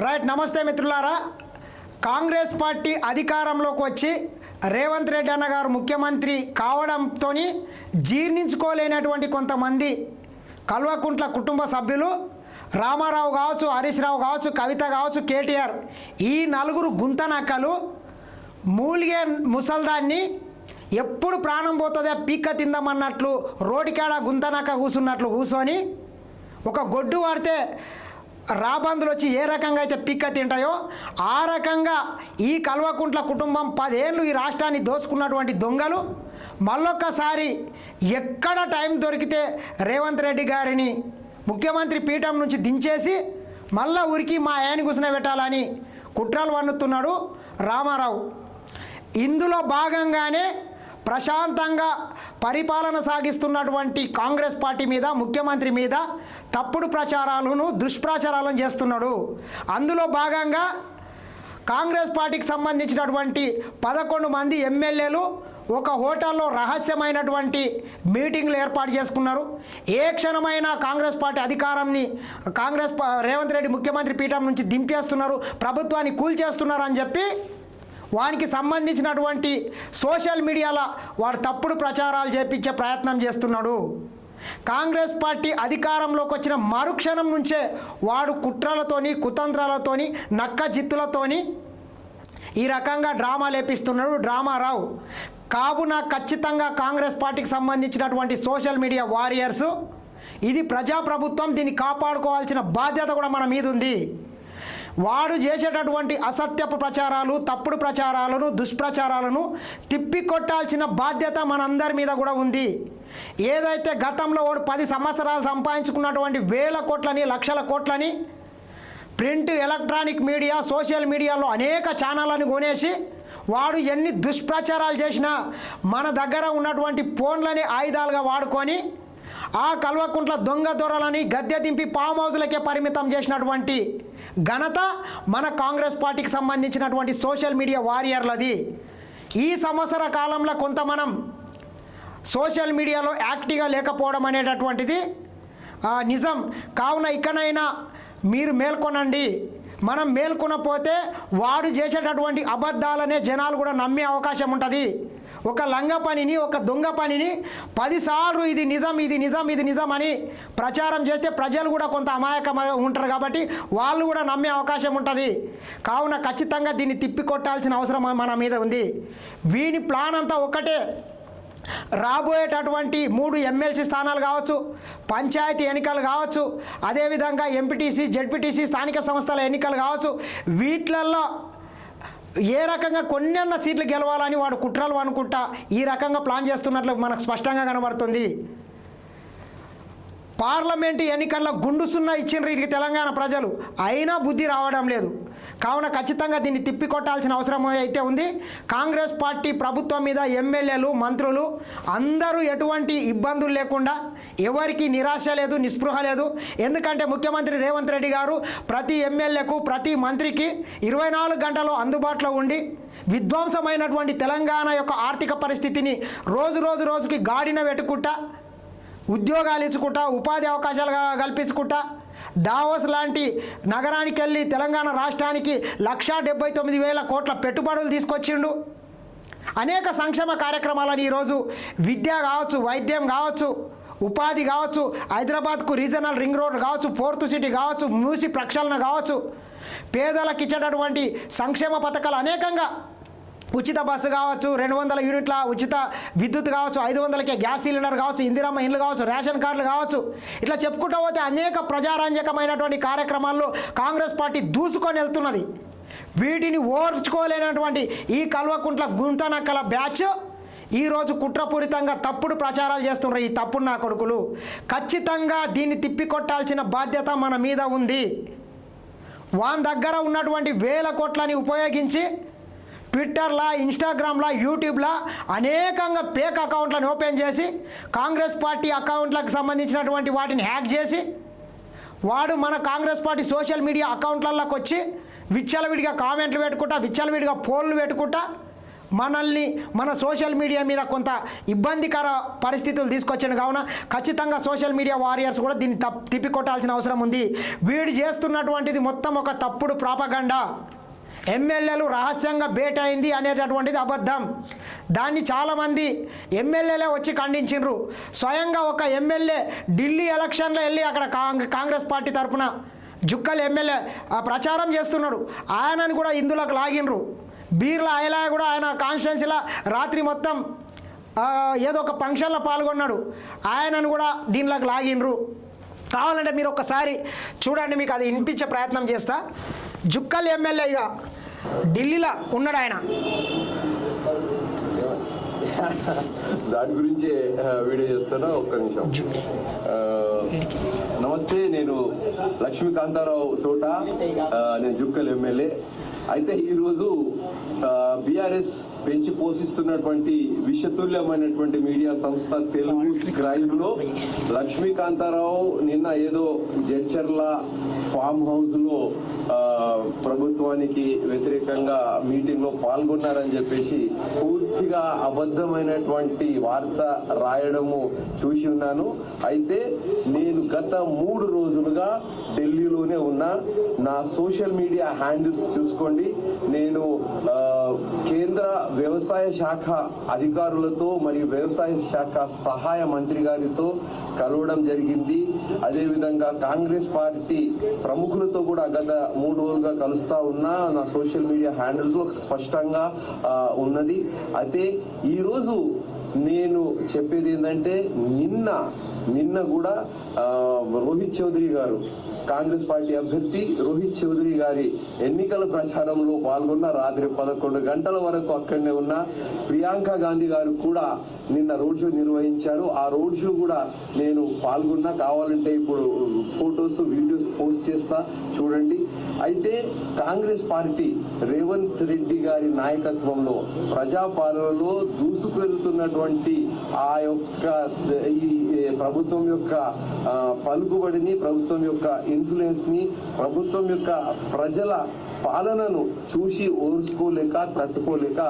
Right. నమస్తే మిత్రులారా. Congress party అధికారంలోకి వచ్చి రేవంత్ రెడ్డి అన్న గారు ముఖ్యమంత్రి కావడంతో జీర్ణించుకోలేనటువంటి కొంతమంది కల్వకుంట్ల కుటుంబ సభ్యులు రామారావు కావచ్చు, హరీష్ రావు కావచ్చు, కవిత కావచ్చు, కేటీఆర్ ఈ నలుగురు గుంతనక్కలు మూలిగే ముసల్దాన్ని ఎప్పుడు ప్రాణం పోతుందో పీక్క తిందామన్నట్లు రోడ్డుకాడ గుంతనక్క కూర్చున్నట్లు కూర్చొని ఒక గొడ్డు వాడితే రాబందులు వచ్చి ఏ రకంగా అయితే పిక్క తింటాయో ఆ రకంగా ఈ కల్వకుంట్ల కుటుంబం 10 ఏళ్ళు ఈ రాష్ట్రాన్ని దోసుకున్నటువంటి దొంగలు మళ్ళొక్కసారి ఎక్కడ టైం దొరికితే రేవంత్ రెడ్డి గారిని ముఖ్యమంత్రి పీఠం నుంచి దించేసి మళ్ళా ఉరికి మా ఆయన్ని కూర్చునబెట్టాలని కుట్రలు వన్నుతున్నాడు రామారావు. ఇందులో భాగంగానే ప్రశాంతంగా పరిపాలన సాగిస్తున్నటువంటి కాంగ్రెస్ పార్టీ మీద, ముఖ్యమంత్రి మీద తప్పుడు ప్రచారాలను, దుష్ప్రచారాలను చేస్తున్నాడు. అందులో భాగంగా కాంగ్రెస్ పార్టీకి సంబంధించినటువంటి 11 మంది ఎమ్మెల్యేలు ఒక హోటల్లో రహస్యమైనటువంటి మీటింగ్లు ఏర్పాటు చేసుకున్నారు. ఏ క్షణమైనా కాంగ్రెస్ పార్టీ అధికారాన్ని రేవంత్ రెడ్డి ముఖ్యమంత్రి పీఠం నుంచి దింపేస్తున్నారు, ప్రభుత్వాన్ని కూల్చేస్తున్నారు అని చెప్పి వానికి సంబంధించినటువంటి సోషల్ మీడియాలో వాడు తప్పుడు ప్రచారాలు చేపించే ప్రయత్నం చేస్తున్నాడు. కాంగ్రెస్ పార్టీ అధికారంలోకి వచ్చిన మరుక్షణం నుంచే వాడు కుట్రలతోని, కుతంత్రాలతోని, నక్క జిత్తులతోని ఈ రకంగా డ్రామా లేపిస్తున్నాడు డ్రామారావు. కావున ఖచ్చితంగా కాంగ్రెస్ పార్టీకి సంబంధించినటువంటి సోషల్ మీడియా వారియర్స్, ఇది ప్రజాప్రభుత్వం, దీన్ని కాపాడుకోవాల్సిన బాధ్యత కూడా మన మీద ఉంది. వాడు చేసేటటువంటి అసత్యపు ప్రచారాలు, తప్పుడు ప్రచారాలను, దుష్ప్రచారాలను తిప్పికొట్టాల్సిన బాధ్యత మనందరి మీద కూడా ఉంది. ఏదైతే గతంలో వాడు 10 సంవత్సరాలు సంపాదించుకున్నటువంటి వేల కోట్లని, లక్షల కోట్లని ప్రింట్, ఎలక్ట్రానిక్ మీడియా, సోషల్ మీడియాలో అనేక ఛానళ్ళని కొనేసి వాడు ఎన్ని దుష్ప్రచారాలు చేసినా మన దగ్గర ఉన్నటువంటి ఫోన్లని ఆయుధాలుగా వాడుకొని ఆ కల్వకుంట్ల దొంగ దొరలని గద్దె దింపి ఫామ్ హౌస్లకే పరిమితం చేసినటువంటి ఘనత మన కాంగ్రెస్ పార్టీకి సంబంధించినటువంటి సోషల్ మీడియా వారియర్లది. ఈ సంవత్సర కాలంలో కొంత మనం సోషల్ మీడియాలో యాక్టివ్గా లేకపోవడం అనేటటువంటిది నిజం. కావున ఇకనైనా మీరు మేల్కొనండి. మనం మేల్కొనపోతే వాడు చేసేటటువంటి అబద్ధాలనే జనాలు కూడా నమ్మే అవకాశం ఉంటుంది. ఒక లంగ పనిని, ఒక దొంగ పనిని 10 సార్లు ఇది నిజం, ఇది నిజం, ఇది నిజం అని ప్రచారం చేస్తే ప్రజలు కూడా కొంత అమాయకంగా ఉంటారు కాబట్టి వాళ్ళు కూడా నమ్మే అవకాశం ఉంటుంది. కావున ఖచ్చితంగా దీన్ని తిప్పికొట్టాల్సిన అవసరం మన మీద ఉంది. వీని ప్లాన్ అంతా ఒకటే. రాబోయేటటువంటి 3 ఎమ్మెల్సీ స్థానాలు కావచ్చు, పంచాయతీ ఎన్నికలు కావచ్చు, అదేవిధంగా ఎంపీటీసీ, జెడ్పీటీసీ, స్థానిక సంస్థల ఎన్నికలు కావచ్చు, వీటిల్లో ఏ రకంగా కొన్నెన్న సీట్లు గెలవాలని వాడు కుట్రలు అనుకుంటా ఈ రకంగా ప్లాన్ చేస్తున్నట్లు మనకు స్పష్టంగా కనబడుతుంది. పార్లమెంటు ఎన్నికల్లో గుండు సున్నా ఇచ్చిండ్రు వీరికి తెలంగాణ ప్రజలు, అయినా బుద్ధి రావడం లేదు. కావున ఖచ్చితంగా దీన్ని తిప్పికొట్టాల్సిన అవసరం అయితే ఉంది. కాంగ్రెస్ పార్టీ ప్రభుత్వం మీద ఎమ్మెల్యేలు, మంత్రులు అందరూ ఎటువంటి ఇబ్బందులు లేకుండా, ఎవరికి నిరాశ లేదు, నిస్పృహ లేదు. ఎందుకంటే ముఖ్యమంత్రి రేవంత్ రెడ్డి గారు ప్రతి ఎమ్మెల్యేకు, ప్రతి మంత్రికి 24 గంటలు అందుబాటులో ఉండి విధ్వంసమైనటువంటి తెలంగాణ యొక్క ఆర్థిక పరిస్థితిని రోజుకి గాడిన పెట్టుకుంటా, ఉద్యోగాలు ఇచ్చుకుంటా, ఉపాధి అవకాశాలు కల్పించుకుంటా, దావోస్ లాంటి నగరానికి వెళ్ళి తెలంగాణ రాష్ట్రానికి 1,79,000 కోట్ల పెట్టుబడులు తీసుకొచ్చిండు. అనేక సంక్షేమ కార్యక్రమాలను ఈరోజు విద్య కావచ్చు, వైద్యం కావచ్చు, ఉపాధి కావచ్చు, హైదరాబాద్కు రీజనల్ రింగ్ రోడ్ కావచ్చు, పోర్ట్ సిటీ కావచ్చు, మూసి ప్రక్షాళన కావచ్చు, పేదలకు ఇచ్చేటటువంటి సంక్షేమ పథకాలు అనేకంగా, ఉచిత బస్సు కావచ్చు, 200 యూనిట్ల ఉచిత విద్యుత్ కావచ్చు, 500కే గ్యాస్ సిలిండర్ కావచ్చు, ఇందిరమ్మ ఇండ్లు కావచ్చు, రేషన్ కార్డులు కావచ్చు, ఇట్లా చెప్పుకుంటూ పోతే అనేక ప్రజారంజకమైనటువంటి కార్యక్రమాల్లో కాంగ్రెస్ పార్టీ దూసుకొని వెళ్తున్నది. వీటిని ఓర్చుకోలేనటువంటి ఈ కల్వకుంట్ల గుంతనక్కల బ్యాచ్ ఈరోజు కుట్రపూరితంగా తప్పుడు ప్రచారాలు చేస్తున్నారు. ఈ తప్పుడు నా కొడుకులు. ఖచ్చితంగా దీన్ని తిప్పికొట్టాల్సిన బాధ్యత మన మీద ఉంది. వాని దగ్గర ఉన్నటువంటి వేల కోట్లని ఉపయోగించి ట్విట్టర్లో, ఇన్స్టాగ్రామ్లో, యూట్యూబ్లో అనేకంగా ఫేక్ అకౌంట్లను ఓపెన్ చేసి కాంగ్రెస్ పార్టీ అకౌంట్లకు సంబంధించినటువంటి వాటిని హ్యాక్ చేసి వాడు మన కాంగ్రెస్ పార్టీ సోషల్ మీడియా అకౌంట్లలోకి వచ్చి విచ్చలవిడిగా కామెంట్లు పెట్టుకుంటా, విచ్చలవిడిగా పోల్లు పెట్టుకుంటా మనల్ని మన సోషల్ మీడియా మీద కొంత ఇబ్బందికర పరిస్థితులు తీసుకొచ్చాను. కావున ఖచ్చితంగా సోషల్ మీడియా వారియర్స్ కూడా దీన్ని తిప్పికొట్టాల్సిన అవసరం ఉంది. వీడు చేస్తున్నటువంటిది మొత్తం ఒక తప్పుడు ప్రాపగండా. ఎమ్మెల్యేలు రహస్యంగా భేటీ అయింది అనేటటువంటిది అబద్ధం. దాన్ని చాలామంది ఎమ్మెల్యేలే వచ్చి ఖండించిండ్రు. స్వయంగా ఒక ఎమ్మెల్యే ఢిల్లీ ఎలక్షన్లో వెళ్ళి అక్కడ కాంగ్రెస్ పార్టీ తరఫున జుక్కల్ ఎమ్మెల్యే ప్రచారం చేస్తున్నాడు. ఆయనను కూడా ఇందులోకి లాగినరు. బీర్ల ఆయలా కూడా ఆయన కాన్స్టిట్యున్సీలో రాత్రి మొత్తం ఏదో ఒక ఫంక్షన్లో పాల్గొన్నాడు. ఆయనను కూడా దీనిలోకి లాగినరు. కావాలంటే మీరు ఒకసారి చూడండి, మీకు అది వినిపించే ప్రయత్నం చేస్తా. జుక్కల్ ఎమ్మెల్యేగా ఢిల్లీలో ఉన్నాడు ఆయన. దాని గురించి వీడియో చేస్తాను, ఒక్క నిమిషం. నమస్తే, నేను లక్ష్మీకాంతారావు తోట, నేను జుక్కల్ ఎమ్మెల్యే. అయితే ఈరోజు బీఆర్ఎస్ పెంచి పోషిస్తున్నటువంటి విషతుల్యమైనటువంటి మీడియా సంస్థ తెలుగు స్క్రైబ్లో లక్ష్మీకాంతారావు నిన్న ఏదో జడ్చర్ల ఫామ్ హౌస్లో ప్రభుత్వానికి వ్యతిరేకంగా మీటింగ్లో పాల్గొన్నారని చెప్పేసి పూర్తిగా అబద్ధమైనటువంటి వార్త రాయడము చూసి ఉన్నాను. అయితే నేను గత 3 రోజులుగా ఢిల్లీలోనే ఉన్నా. నా సోషల్ మీడియా హ్యాండిల్స్ చూసుకోండి. నేను కేంద్ర వ్యవసాయ శాఖ అధికారులతో మరియు వ్యవసాయ శాఖ సహాయ మంత్రి గారితో కలవడం జరిగింది. అదేవిధంగా కాంగ్రెస్ పార్టీ ప్రముఖులతో కూడా గత 3 రోజులుగా కలుస్తా ఉన్నా. నా సోషల్ మీడియా హ్యాండిల్స్ లో స్పష్టంగా ఉన్నది. అయితే ఈరోజు నేను చెప్పేది ఏంటంటే, నిన్న కూడా రోహిత్ చౌదరి గారు, కాంగ్రెస్ పార్టీ అభ్యర్థి రోహిత్ చౌదరి గారి ఎన్నికల ప్రచారంలో పాల్గొన్న. రాత్రి 11 గంటల వరకు అక్కడనే ఉన్న. ప్రియాంక గాంధీ గారు కూడా నిన్న రోడ్ షో నిర్వహించారు. ఆ రోడ్ షో కూడా నేను పాల్గొన్నా. కావాలంటే ఇప్పుడు ఫొటోస్ వీడియోస్ పోస్ట్ చేస్తా, చూడండి. అయితే కాంగ్రెస్ పార్టీ రేవంత్ రెడ్డి గారి నాయకత్వంలో ప్రజాపాలనలో దూసుకెళ్తున్నటువంటి ఆ యొక్క ఈ ప్రభుత్వం యొక్క పలుకుబడిని, ప్రభుత్వం యొక్క ఇన్ఫ్లుయెన్స్ ని, ప్రభుత్వం యొక్క ప్రజల పాలనను చూసి ఓర్చుకోలేక తట్టుకోలేక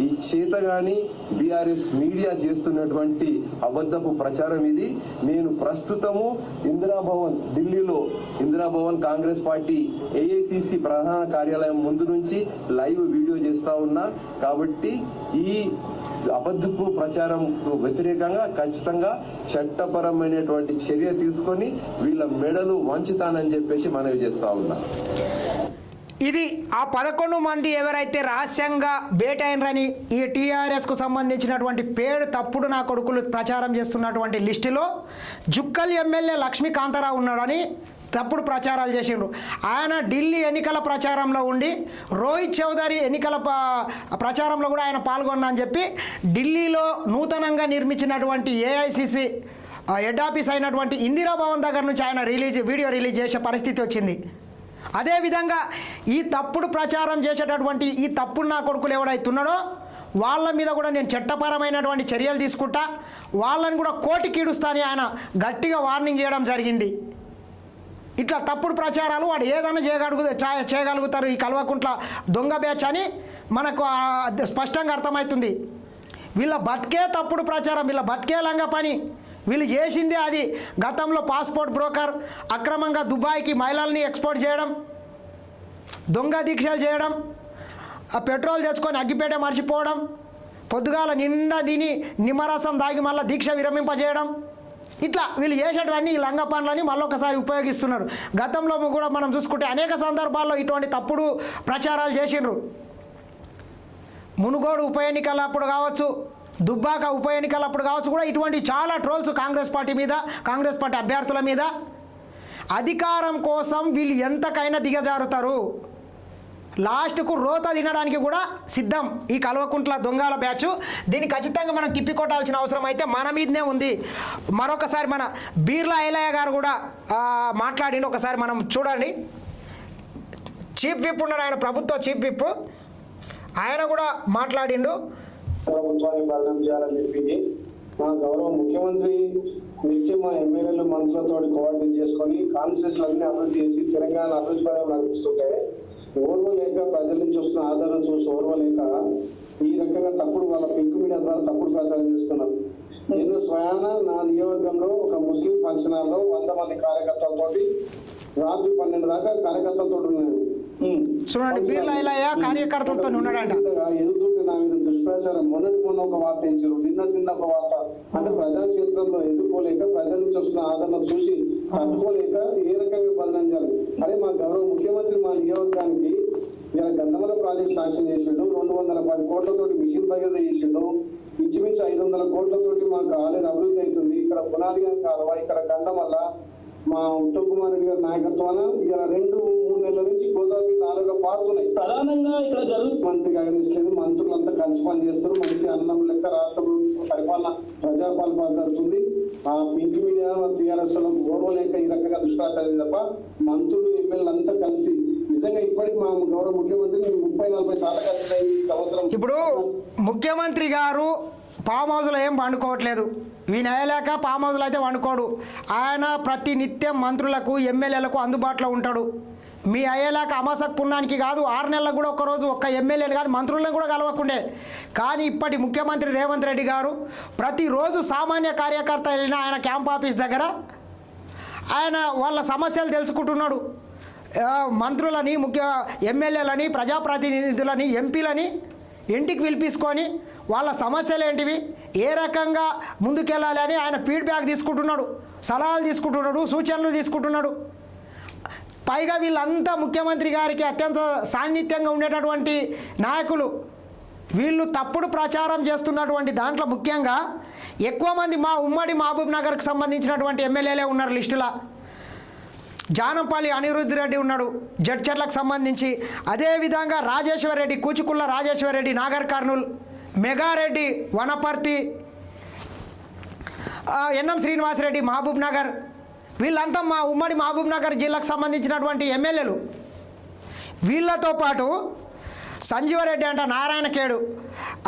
ఈ చేతగాని బీఆర్ఎస్ మీడియా చేస్తున్నటువంటి అబద్ధపు ప్రచారం ఇది. నేను ప్రస్తుతము ఇందిరాభవన్, ఢిల్లీలో ఇందిరాభవన్ కాంగ్రెస్ పార్టీ ఏఐసిసి ప్రధాన కార్యాలయం ముందు నుంచి లైవ్ వీడియో చేస్తా ఉన్నా. కాబట్టి ఈ అబద్ధపు ప్రచారం వ్యతిరేకంగా ఖచ్చితంగా చట్టపరమైనటువంటి చర్య తీసుకొని వీళ్ళ మెడలు వంచుతానని చెప్పేసి మనవి చేస్తా ఉన్నా. ఇది ఆ 11 మంది ఎవరైతే రహస్యంగా భేటీ అయినరని ఈ టీఆర్ఎస్కు సంబంధించినటువంటి పేరు తప్పుడు నా కొడుకులు ప్రచారం చేస్తున్నటువంటి లిస్టులో జుక్కల్ ఎమ్మెల్యే లక్ష్మీకాంతారావు ఉన్నాడని తప్పుడు ప్రచారాలు చేసిండ్రు. ఆయన ఢిల్లీ ఎన్నికల ప్రచారంలో ఉండి రోహిత్ చౌదరి ఎన్నికల ప్రచారంలో కూడా ఆయన పాల్గొన్నా అని చెప్పి ఢిల్లీలో నూతనంగా నిర్మించినటువంటి ఏఐసిసి హెడ్ ఆఫీస్ అయినటువంటి ఇందిరాభవన్ దగ్గర నుంచి ఆయన వీడియో రిలీజ్ చేసే పరిస్థితి వచ్చింది. అదేవిధంగా ఈ తప్పుడు ప్రచారం చేసేటటువంటి ఈ తప్పుడు నా కొడుకులు ఎవడైతున్నాడో వాళ్ళ మీద కూడా నేను చట్టపరమైనటువంటి చర్యలు తీసుకుంటా, వాళ్ళని కూడా కోర్టుకి ఈడుస్తానని ఆయన గట్టిగా వార్నింగ్ చేయడం జరిగింది. ఇట్లా తప్పుడు ప్రచారాలు వాడు ఏదైనా చేయగలుగుతారు ఈ కల్వకుంట్ల దొంగ బ్యాచ్ అని మనకు స్పష్టంగా అర్థమవుతుంది. వీళ్ళ బతికే తప్పుడు ప్రచారం, వీళ్ళ బతికే లంగ పని. వీళ్ళు చేసిందే అది. గతంలో పాస్పోర్ట్ బ్రోకర్, అక్రమంగా దుబాయ్కి మహిళల్ని ఎక్స్పోర్ట్ చేయడం, దొంగ దీక్షలు చేయడం, ఆ పెట్రోల్ తెచ్చుకొని అగ్గిపేట మర్చిపోవడం, పొద్దుగాల నిండా దీని నిమ్మరసం దాగి మళ్ళీ దీక్ష విరమింపజేయడం, ఇట్లా వీళ్ళు చేసేటవన్నీ ఈ లంగ పనులని మళ్ళొకసారి ఉపయోగిస్తున్నారు. గతంలో కూడా మనం చూసుకుంటే అనేక సందర్భాల్లో ఇటువంటి తప్పుడు ప్రచారాలు చేసిండ్రు. మునుగోడు ఉప ఎన్నికలప్పుడు కావచ్చు, దుబ్బాక ఉప ఎన్నికలప్పుడు కావచ్చు కూడా ఇటువంటి చాలా ట్రోల్స్ కాంగ్రెస్ పార్టీ మీద, కాంగ్రెస్ పార్టీ అభ్యర్థుల మీద. అధికారం కోసం వీళ్ళు ఎంతకైనా దిగజారుతారు. లాస్ట్కు రోత తినడానికి కూడా సిద్ధం ఈ కల్వకుంట్ల దొంగల బ్యాచ్. దీన్ని ఖచ్చితంగా మనం తిప్పికొట్టాల్సిన అవసరం అయితే మన మీదనే ఉంది. మరొకసారి మన బీర్లా ఐలయ్య గారు కూడా మాట్లాడిండు, ఒకసారి మనం చూడండి. చీఫ్ విప్ ఉన్నాడు ఆయన, ప్రభుత్వ చీఫ్ విప్, ఆయన కూడా మాట్లాడిండు. ప్రభుత్వాన్ని బలం చేయాలని చెప్పింది మా గౌరవ ముఖ్యమంత్రి నిత్యం మా ఎమ్మెల్యేలు మంత్రులతో కోఆర్డినేట్ చేసుకొని కాన్స్టిట్యూన్సీలన్నీ అభివృద్ధి చేసి తెలంగాణ అభివృద్ధి పరం నడిపిస్తుంటే ఓర్వలేక ప్రజల నుంచి వస్తున్న ఆదరణ చూసి ఓర్వలేక ఈ రకంగా తప్పుడు వాళ్ళ పింక్ మీడియా ద్వారా తప్పుడు ప్రచారం చేస్తున్నారు. నేను స్వయాన నా నియోజకంలో ఒక ముస్లిం ఫంక్షన్ హాల్లో 100 మంది కార్యకర్తలతోటి రాత్రి 12 దాకా కార్యకర్తలతో ఉన్నాను. చూడండి, బీర్లా ఇలయ్య కార్యకర్తలతో ఉన్నాడంట. ఎదుగుతుంటే నా మీద దుష్ప్రచారం మొన్న ఒక వార్త ఇచ్చారు, నిన్న ఒక వార్త. అంటే ప్రజాక్షేత్రంలో ఎదుర్కోలేక ప్రజల నుంచి వస్తున్న ఆదరణ చూసి తట్టుకోలేక ఏ రకంగా బదలించాలి. అదే మా గౌరవ ముఖ్యమంత్రి మా నియోజకానికి ఇలా గంధమల ప్రాజెక్ట్ శాంక్షన్ చేసిండు, 210 కోట్లతోటి మిషన్ భగీరథ చేసిండు, ఇంచుమించు 500 కోట్లతోటి మాకు ఆలయ అభివృద్ధి అవుతుంది. ఇక్కడ పునాది కాలువ, ఇక్కడ గంధమల్ల మా ఉత్తమ్ కుమార్ రెడ్డి గారి నాయకత్వాన ఇలా 2-3 నెలల నుంచి గోదావరి 4 పారుతున్నాయి. ప్రధానంగా ఇక్కడ మంత్రి గారు మంత్రులంతా కలిసి పని చేస్తారు. మంచి అన్నం లెక్క రాష్ట్ర పరిపాలన ప్రజాపాలన జరుగుతుంది. ఆ పింక్ మీడియా టీఆర్ఎస్ గౌరవం లేక ఈ రకంగా దుష్ప్రచారం తప్ప మంత్రులు ఎమ్మెల్యేలు అంతా కలిసి నిజంగా ఇప్పటికి మా గౌరవ ముఖ్యమంత్రి 30-40 సార్లు కలిసి సంవత్సరం. ఇప్పుడు ముఖ్యమంత్రి గారు ఫామ్ హౌస్లో ఏం వండుకోవట్లేదు. ఈయన అయ్యలేక ఫామ్ హౌస్లో అయితే వండుకోడు. ఆయన ప్రతి నిత్యం మంత్రులకు ఎమ్మెల్యేలకు అందుబాటులో ఉంటాడు. మీ అయ్యేలాక అమాసక్ పుణ్యానికి కాదు, 6 నెలలకు కూడా ఒక్కరోజు ఒక్క ఎమ్మెల్యేలు కానీ మంత్రులను కూడా కలవకుండే. కానీ ఇప్పటి ముఖ్యమంత్రి రేవంత్ రెడ్డి గారు ప్రతిరోజు సామాన్య కార్యకర్త వెళ్ళిన ఆయన క్యాంప్ ఆఫీస్ దగ్గర ఆయన వాళ్ళ సమస్యలు తెలుసుకుంటున్నాడు. మంత్రులని, ఎమ్మెల్యేలని, ప్రజాప్రతినిధులని, ఎంపీలని ఇంటికి పిలిపించుకొని వాళ్ళ సమస్యలు ఏంటివి, ఏ రకంగా ముందుకెళ్ళాలి అని ఆయన ఫీడ్బ్యాక్ తీసుకుంటున్నాడు, సలహాలు తీసుకుంటున్నాడు, సూచనలు తీసుకుంటున్నాడు. పైగా వీళ్ళంతా ముఖ్యమంత్రి గారికి అత్యంత సాన్నిధ్యంగా ఉండేటటువంటి నాయకులు. వీళ్ళు తప్పుడు ప్రచారం చేస్తున్నటువంటి దాంట్లో ముఖ్యంగా ఎక్కువ మంది మా ఉమ్మడి మహబూబ్ నగర్కి సంబంధించినటువంటి ఎమ్మెల్యేలే ఉన్నారు లిస్టులో. జానంపల్లి అనిరుద్ధ్ రెడ్డి ఉన్నాడు జడ్చర్లకు సంబంధించి. అదేవిధంగా రాజేశ్వర్ రెడ్డి, కూచుకుళ్ళ రాజేశ్వర్ రెడ్డి నాగర్ కర్నూల్, మెగారెడ్డి వనపర్తి, ఎన్ఎం శ్రీనివాసరెడ్డి మహబూబ్ నగర్. వీళ్ళంతా మా ఉమ్మడి మహబూబ్ నగర్ జిల్లాకు సంబంధించినటువంటి ఎమ్మెల్యేలు. వీళ్ళతో పాటు సంజీవరెడ్డి అంట నారాయణఖేడు,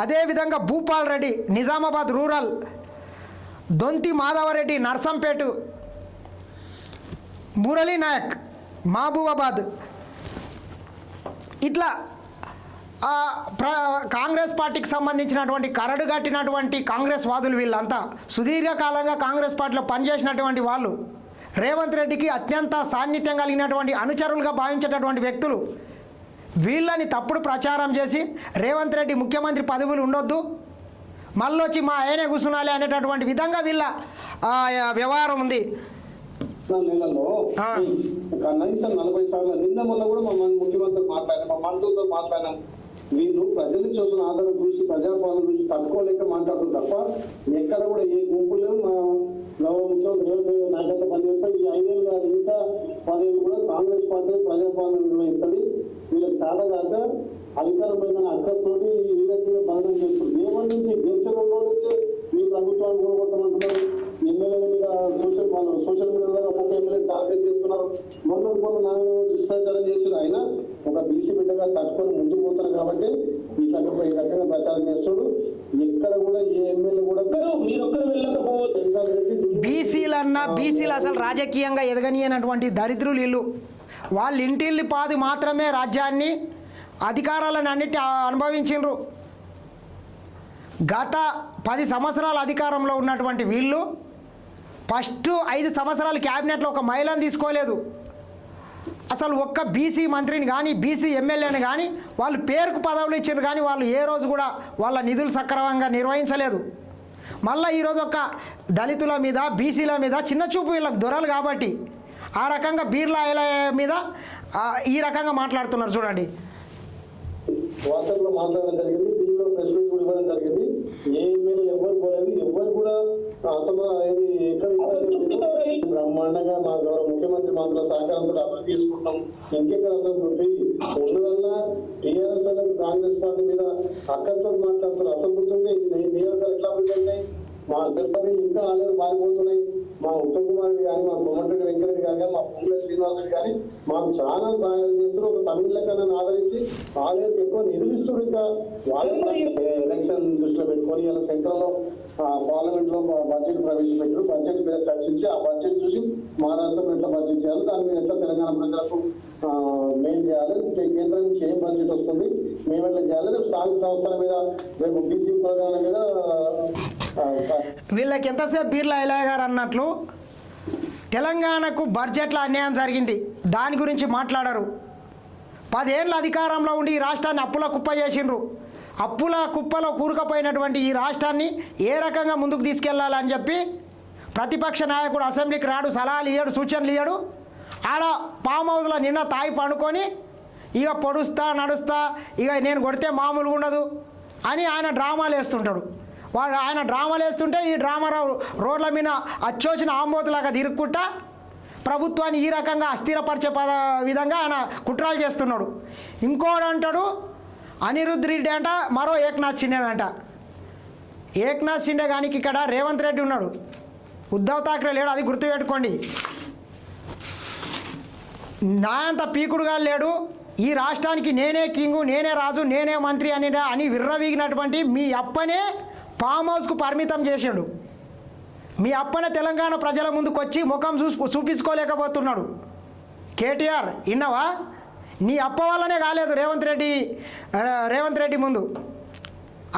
అదేవిధంగా భూపాల్ రెడ్డి నిజామాబాద్ రూరల్, దొంతి మాధవరెడ్డి నర్సంపేట, మురళీ నాయక్ మహబూబాబాద్. ఇట్లా కాంగ్రెస్ పార్టీకి సంబంధించినటువంటి కరడు కట్టినటువంటి కాంగ్రెస్ వాదులు వీళ్ళంతా సుదీర్ఘకాలంగా కాంగ్రెస్ పార్టీలో పనిచేసినటువంటి వాళ్ళు, రేవంత్ రెడ్డికి అత్యంత సాన్నిధ్యం కలిగినటువంటి అనుచరులుగా భావించేటటువంటి వ్యక్తులు. వీళ్ళని తప్పుడు ప్రచారం చేసి రేవంత్ రెడ్డి ముఖ్యమంత్రి పదవులు ఉండొద్దు, మళ్ళొచ్చి మా ఆయనే కూర్చునాలి అనేటటువంటి విధంగా వీళ్ళ వ్యవహారం ఉంది. నెలలో కనీసం 40 సార్లు నిన్న మొన్న కూడా మా ముఖ్యమంత్రి మాట్లాడాం, మా మంత్రులతో మాట్లాడాం. వీళ్ళు ప్రజలు చూసిన ఆదరణ చూసి ప్రజాపాలన చూసి తట్టుకోలేక మాట్లాడుతుంది తప్ప ఎక్కడ కూడా ఏ గుంపులు మా గౌరవ ముఖ్యమంత్రి నాయకత్వం పనిచేస్తాయి. ఈ 5 ఏళ్ళు కాదు, ఇంకా 10 ఏళ్ళు కూడా కాంగ్రెస్ పార్టీ ప్రజాపాలన నిర్వహిస్తుంది. వీళ్ళకి చాలా దాకా అధికారమైన అక్కడితోటి ఈ రకంగా బంధం చేస్తుంది. దేవుడి నుంచి గెలిచిన నుంచి మీ ప్రభుత్వాన్ని కూడగొట్టమంటున్నారు. ఎమ్మెల్యేల మీద సోషల్ మీడియా ద్వారా ఒక్కొక్క ఎమ్మెల్యే టార్గెట్ చేస్తున్నారు. మొన్న నాన్న దుష్ప్రచారం చేస్తున్నారు. ఆయన ఒక బీసీ బిడ్డగా తట్టుకొని ముందుకు పోతారు కాబట్టి ఈ రకంగా ప్రచారం చేస్తాడు. ఎక్కడ కూడా ఏ ఎమ్మెల్యే కూడా మీరొక్కరు వెళ్ళకపోతే బీసీలు అసలు రాజకీయంగా ఎదగనియనటువంటి దరిద్రులు ఇల్లు. వాళ్ళ ఇంటిల్లి పాది మాత్రమే రాజ్యాన్ని అధికారాలను అన్నిటి అనుభవించిండ్రు. గత 10 సంవత్సరాల అధికారంలో ఉన్నటువంటి వీళ్ళు ఫస్ట్ 5 సంవత్సరాలు క్యాబినెట్లో ఒక మహిళను తీసుకోలేదు. అసలు ఒక్క బీసీ మంత్రిని కానీ బీసీ ఎమ్మెల్యేని కానీ వాళ్ళు పేరుకు పదవులు ఇచ్చారు, కానీ వాళ్ళు ఏ రోజు కూడా వాళ్ళ నిధులు సక్రమంగా నిర్వహించలేదు. మళ్ళీ ఈరోజు ఒక దళితుల మీద బీసీల మీద చిన్న చూపు వీళ్ళకి దొరలు కాబట్టి ఆ రకంగా బీర్లాయల మీద ఈ రకంగా మాట్లాడుతున్నారు. చూడండి, వాట్సాప్లో మాట్లాడడం జరిగింది, దీనిలో ప్రెస్ మీట్ కూడా ఇవ్వడం జరిగింది. ఏ ఎమ్మెల్యే ఎవరు పోలేదు, ఎవరు కూడా ఎక్కడ బ్రహ్మాండంగా మా గౌరవ ముఖ్యమంత్రి మాత్రం సహకారంతో అభివృద్ధి చేసుకుంటాం. ఇంకెక్కడ ఉన్నదల్లా టీఆర్ఎస్ కాంగ్రెస్ పార్టీ మీద అక్కడితో మాట్లాడుతున్నారు. అసంతృప్తి నియోజకాలు ఎట్లా అభివృద్ధి అయినాయి, మా తిరుపతి ఇంకా ఆలయాలు మారిపోతున్నాయి. మా ఉత్తమ్ కుమార్ రెడ్డి కానీ, మా కోమటిరెడ్డి వెంకరెడ్డి గారు కానీ, మా పొంగుల శ్రీనివాస్ రెడ్డి కానీ మాకు చాలా సహాయం చేస్తారు. ఒక తమిళ కన్నా ఆదరించి ఆలయాలకు ఎక్కువ నిధులిస్తారు. ఇంకా వాళ్ళ ఎలక్షన్ దృష్టిలో పెట్టుకొని ఇలా సెంట్రల్ లో పార్లమెంట్ లో బడ్జెట్ ప్రవేశపెట్టారు. బడ్జెట్ మీద చర్చించి ఆ బడ్జెట్ చూసి మహారాష్ట్రలో ఎట్లా బడ్జెట్ చేయాలి, దాని మీద ఎట్లా తెలంగాణ ప్రజలకు మెయిన్ చేయాలి, కేంద్రం నుంచి ఏం బడ్జెట్ వస్తుంది, మేము ఎట్లా చేయాలి, రేపు స్థానిక సంస్థల మీద, రేపు బీసీ ప్రోగ్రాల మీద. వీళ్ళకి ఎంతసేపు బీర్లా ఇలాయ్ గారు అన్నట్లు తెలంగాణకు బడ్జెట్లో అన్యాయం జరిగింది, దాని గురించి మాట్లాడరు. 10 ఏళ్ళ అధికారంలో ఉండి ఈ రాష్ట్రాన్ని అప్పుల కుప్ప చేసిండ్రు. అప్పుల కుప్పలో కూరుకుపోయినటువంటి ఈ రాష్ట్రాన్ని ఏ రకంగా ముందుకు తీసుకెళ్లాలని చెప్పి ప్రతిపక్ష నాయకుడు అసెంబ్లీకి రాడు, సలహాలు ఇయ్యడు, సూచనలు ఇయ్యడు. ఆడ ఫామ్ హౌస్లో నిన్న తాగి పండుకొని ఇక పొడుస్తా నడుస్తా, ఇక నేను కొడితే మామూలుగా ఉండదు అని ఆయన డ్రామాలు వేస్తుంటాడు. ఆయన డ్రామాలు వేస్తుంటే ఈ డ్రామా రోడ్ల మీద అచ్చోచిన ఆంబోతులాగా తిరుక్కుంటా ప్రభుత్వాన్ని ఈ రకంగా అస్థిరపరిచే విధంగా ఆయన కుట్రాలు చేస్తున్నాడు. ఇంకోడు అంటాడు అనిరుద్ధ్ రెడ్డి అంట, మరో ఏక్నాథ్ షిండే అంట. ఏక్నాథ్ షిండే కానీ ఇక్కడ రేవంత్ రెడ్డి ఉన్నాడు, ఉద్ధవ్ ఠాక్రే లేడు, అది గుర్తుపెట్టుకోండి. నా అంత పీకుడుగా లేడు. ఈ రాష్ట్రానికి నేనే కింగు, నేనే రాజు, నేనే మంత్రి అని విర్రవీగినటువంటి మీ అప్పనే ఫామ్ హౌస్కు పరిమితం చేసాడు. మీ అప్పనే తెలంగాణ ప్రజల ముందుకు వచ్చి ముఖం చూపించుకోలేకపోతున్నాడు. కేటీఆర్ విన్నావా, నీ అప్ప వల్లనే కాలేదు రేవంత్ రెడ్డి ముందు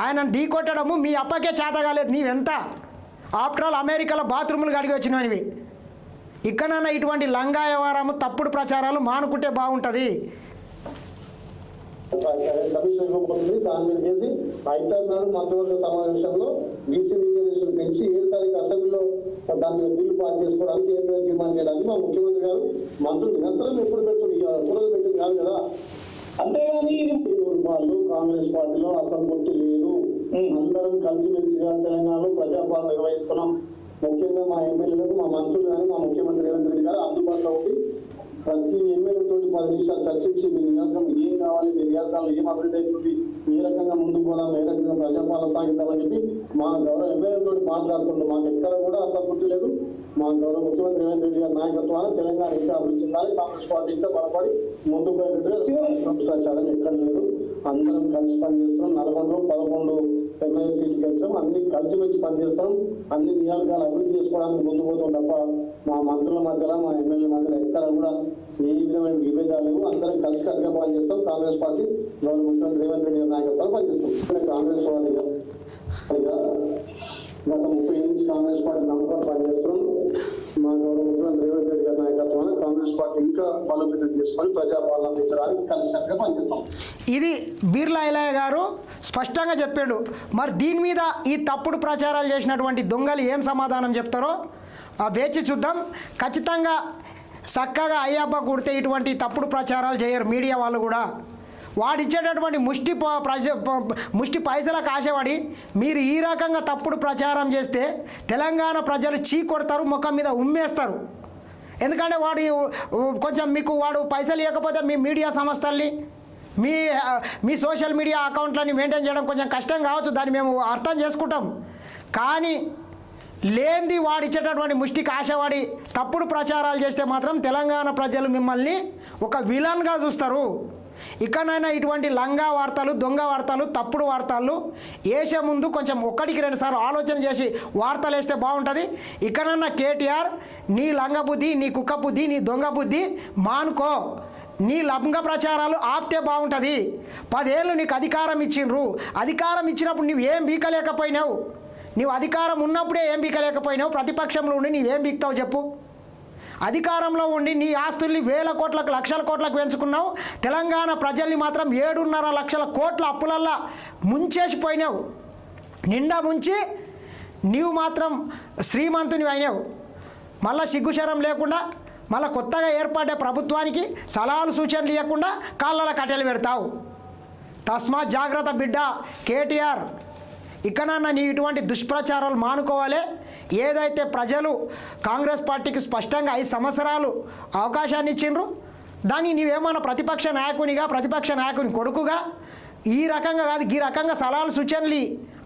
ఆయన ఢీ కొట్టడము మీ అప్పకే చేత కాలేదు. నీవెంత ఆఫ్టర్ ఆల్ అమెరికాలో బాత్రూములు కడిగి వచ్చినవి. ఇక్కడన్నా ఇటువంటి లంగా వ్యవహారము తప్పుడు ప్రచారాలు మానుకుంటే బాగుంటుంది. కమిషన్ ఇవ్వబోతుంది. దాని మీద చేసి 5 నాడు మంత్రివర్గ సమావేశంలో బీసీ రిజర్వేషన్ పెంచి 7 తారీఖు అసెంబ్లీలో దాని మీద బిల్లు పాస్ చేసుకోవడానికి ఏం డిమాండ్ చేయడానికి మా ముఖ్యమంత్రి గారు మంత్రులు నిరంతరం ఎప్పుడు పెట్టుకుని కూరలు పెట్టింది కాదు కదా. అంతేగాని వాళ్ళు కాంగ్రెస్ పార్టీలో అసంతృప్తి లేదు. అందరం కలిసిమెలిసిగా తెలంగాణలో ప్రజాపాలన నిర్వహిస్తున్నాం. ముఖ్యంగా మా ఎమ్మెల్యేలకు, మా మంత్రులు కానీ, మా ముఖ్యమంత్రి రేవంత్ రెడ్డి గారు అందుబాటులో ఉండి ప్రతి ఎమ్మెల్యేతో 10 నిమిషాలు చర్చించి మీ నియోజకం ఏం కావాలి, మీ నియోజకంలో ఏం అభివృద్ధి అవుతుంది, ఏ రకంగా ముందుకు పోదాం, ఏ రకంగా ప్రజాపాలన సాగిద్దామని చెప్పి మా గౌరవ ఎమ్మెల్యేతో మాట్లాడుతుంటాం. మాకు ఎక్కడ కూడా అసంతృప్తి లేదు. మా గౌరవ ముఖ్యమంత్రి రేవంత్ రెడ్డి గారి నాయకత్వాన్ని తెలంగాణ ఇంకా అభివృద్ధి చెందాలి, కాంగ్రెస్ పార్టీ ఇంకా బలపడి ముందుకు పోయేటట్టుగా ఎక్కడ లేదు. అందరం కలిసి పనిచేస్తున్నాం. 11 ఎమ్మెల్యే సీట్లు గెలిచాం. అన్ని కలిసిమెలిసి పనిచేస్తాం. అన్ని నియోజకాలు అభివృద్ధి చేసుకోవడానికి ముందు పోతాం తప్ప మా మంత్రుల మధ్యలో, మా ఎమ్మెల్యే మధ్యలో ఎక్కడ కూడా ఏ విధమైన విభేదాలు లేవు. అందరం కలిసికట్టుగా పనిచేస్తాం. కాంగ్రెస్ పార్టీ గౌరవ ముఖ్యమంత్రి రేవంత్ రెడ్డి గారి నాయకత్వాలు పనిచేస్తాం. కాంగ్రెస్ వారిగా గత 30 ఏళ్ళ నుంచి కాంగ్రెస్ పార్టీ నమ్మకం పనిచేస్తున్నాం. మా గౌరవ ముఖ్యమంత్రి రేవంత్ రెడ్డి గారి నాయకత్వాన్ని కాంగ్రెస్ పార్టీ ఇంకా బలోపేతం చేసుకొని ప్రజాపాలన అందించడానికి కలిసికట్టుగా పనిచేస్తాం. ఇది బీర్లా ఇలాయ్ గారు స్పష్టంగా చెప్పాడు. మరి దీని మీద ఈ తప్పుడు ప్రచారాలు చేసినటువంటి దొంగలు ఏం సమాధానం చెప్తారో వేచి చూద్దాం. ఖచ్చితంగా చక్కగా అయ్యబ్బ కుడితే ఇటువంటి తప్పుడు ప్రచారాలు చేయరు మీడియా వాళ్ళు కూడా. వాడిచ్చేటటువంటి ముష్టి పైసలకు ఆశపడి మీరు ఈ రకంగా తప్పుడు ప్రచారం చేస్తే తెలంగాణ ప్రజలు చీ కొడతారు, ముఖం మీద ఉమ్మేస్తారు. ఎందుకంటే కొంచెం మీకు వాడు పైసలు ఇవ్వకపోతే మీ మీడియా సంస్థల్ని, మీ సోషల్ మీడియా అకౌంట్లని మెయింటైన్ చేయడం కొంచెం కష్టం కావచ్చు, దాన్ని మేము అర్థం చేసుకుంటాం. కానీ లేనిది వాడిచ్చేటటువంటి ముష్టికి ఆశపడి తప్పుడు ప్రచారాలు చేస్తే మాత్రం తెలంగాణ ప్రజలు మిమ్మల్ని ఒక విలన్గా చూస్తారు. ఇకనైనా ఇటువంటి లంగా వార్తలు, దొంగ వార్తలు, తప్పుడు వార్తలు వేసే ముందు కొంచెం 1-2 సార్లు ఆలోచన చేసి వార్తలు వేస్తే బాగుంటుంది. ఇకనైనా కేటీఆర్ నీ లంగ బుద్ధి, నీ కుక్క బుద్ధి, నీ దొంగ బుద్ధి మానుకో. నీ లంగ ప్రచారాలు ఆపితే బాగుంటుంది. 10 ఏళ్ళు నీకు అధికారం ఇచ్చిండ్రు. అధికారం ఇచ్చినప్పుడు నువ్వు ఏం బీకలేకపోయినావు? నువ్వు అధికారం ఉన్నప్పుడే ఏం బీకలేకపోయినావు? ప్రతిపక్షంలో ఉండి నీవేం బీక్తావు చెప్పు? అధికారంలో ఉండి నీ ఆస్తుల్ని 1000 కోట్లకు, లక్షల కోట్లకు పెంచుకున్నావు. తెలంగాణ ప్రజల్ని మాత్రం 7.5 లక్షల కోట్ల అప్పులల్లా ముంచేసిపోయినావు. నిండా ముంచి నీవు మాత్రం శ్రీమంతుని అయినావు. మళ్ళీ సిగ్గుశరం లేకుండా మళ్ళీ కొత్తగా ఏర్పడే ప్రభుత్వానికి సలహాలు సూచనలు ఇవ్వకుండా కాళ్ళ కట్టెలు పెడతావు. తస్మాత్ జాగ్రత్త బిడ్డ కేటీఆర్. ఇకనన్నా నీ ఇటువంటి దుష్ప్రచారాలు మానుకోవాలి. ఏదైతే ప్రజలు కాంగ్రెస్ పార్టీకి స్పష్టంగా 5 సంవత్సరాలు అవకాశాన్ని ఇచ్చిండ్రు, దాన్ని నీవేమన్నా ప్రతిపక్ష నాయకుని కొడుకుగా ఈ రకంగా కాదు, ఈ రకంగా సలహాలు సూచనలు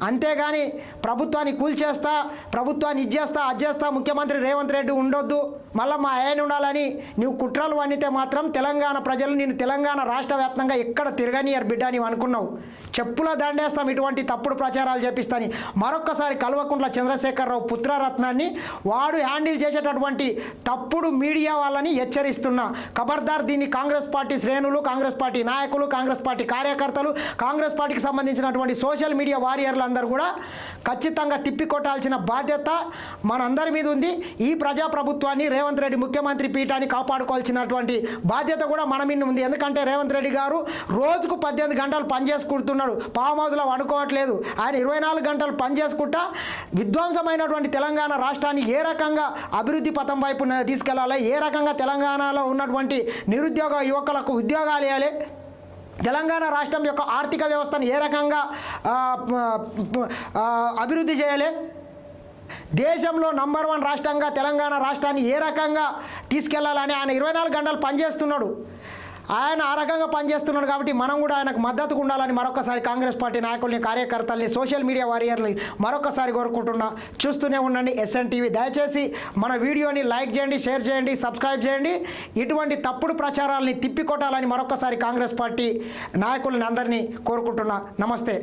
అంతేగాని ప్రభుత్వాన్ని కూల్చేస్తా, ప్రభుత్వాన్ని ఇచ్చేస్తా, అజ్జేస్తా, ముఖ్యమంత్రి రేవంత్ రెడ్డి ఉండొద్దు, మళ్ళీ మా ఆయన ఉండాలని నీవు కుట్రలు వన్నితే మాత్రం తెలంగాణ ప్రజలు నేను తెలంగాణ రాష్ట్ర వ్యాప్తంగా ఎక్కడ తిరగనియర్ బిడ్డ నీవు అనుకున్నావు. చెప్పుల దండేస్తాం ఇటువంటి తప్పుడు ప్రచారాలు చేపిస్తాని. మరొక్కసారి కల్వకుంట్ల చంద్రశేఖరరావు పుత్రరత్నాన్ని వాడు హ్యాండిల్ చేసేటటువంటి తప్పుడు మీడియా వాళ్ళని హెచ్చరిస్తున్నా. ఖబర్దార్, దీన్ని కాంగ్రెస్ పార్టీ శ్రేణులు, కాంగ్రెస్ పార్టీ నాయకులు, కాంగ్రెస్ పార్టీ కార్యకర్తలు, కాంగ్రెస్ పార్టీకి సంబంధించినటువంటి సోషల్ మీడియా వారియర్లు అందరూ కూడా ఖచ్చితంగా తిప్పికొట్టాల్సిన బాధ్యత మనందరి మీద ఉంది. ఈ ప్రజాప్రభుత్వాన్ని, రేవంత్ రెడ్డి ముఖ్యమంత్రి పీఠాన్ని కాపాడుకోవాల్సినటువంటి బాధ్యత కూడా మన మీద ఉంది. ఎందుకంటే రేవంత్ రెడ్డి గారు రోజుకు 18 గంటలు పనిచేసుకుంటున్నాడు, ఫామ్ హౌస్లో వండుకోవట్లేదు. ఆయన 24 గంటలు పనిచేసుకుంటా విధ్వంసమైనటువంటి తెలంగాణ రాష్ట్రాన్ని ఏ రకంగా అభివృద్ధి పథం వైపు తీసుకెళ్లాలి, ఏ రకంగా తెలంగాణలో ఉన్నటువంటి నిరుద్యోగ యువకులకు ఉద్యోగాలు ఇవ్వాలి, తెలంగాణ రాష్ట్రం యొక్క ఆర్థిక వ్యవస్థను ఏ రకంగా అభివృద్ధి చేయాలి, దేశంలో నంబర్ 1 రాష్ట్రంగా తెలంగాణ రాష్ట్రాన్ని ఏ రకంగా తీసుకెళ్లాలని ఆయన 24 గంటలు పనిచేస్తున్నాడు. ఆయన ఆ రకంగా పనిచేస్తున్నాడు కాబట్టి మనం కూడా ఆయనకు మద్దతుగా ఉండాలని మరొకసారి కాంగ్రెస్ పార్టీ నాయకుల్ని, కార్యకర్తల్ని, సోషల్ మీడియా వారియర్ని మరొకసారి కోరుకుంటున్నా. చూస్తూనే ఉండండి SN TV. దయచేసి మన వీడియోని లైక్ చేయండి, షేర్ చేయండి, సబ్స్క్రైబ్ చేయండి. ఇటువంటి తప్పుడు ప్రచారాలని తిప్పికొట్టాలని మరొకసారి కాంగ్రెస్ పార్టీ నాయకులని అందరినీ కోరుకుంటున్నా. నమస్తే.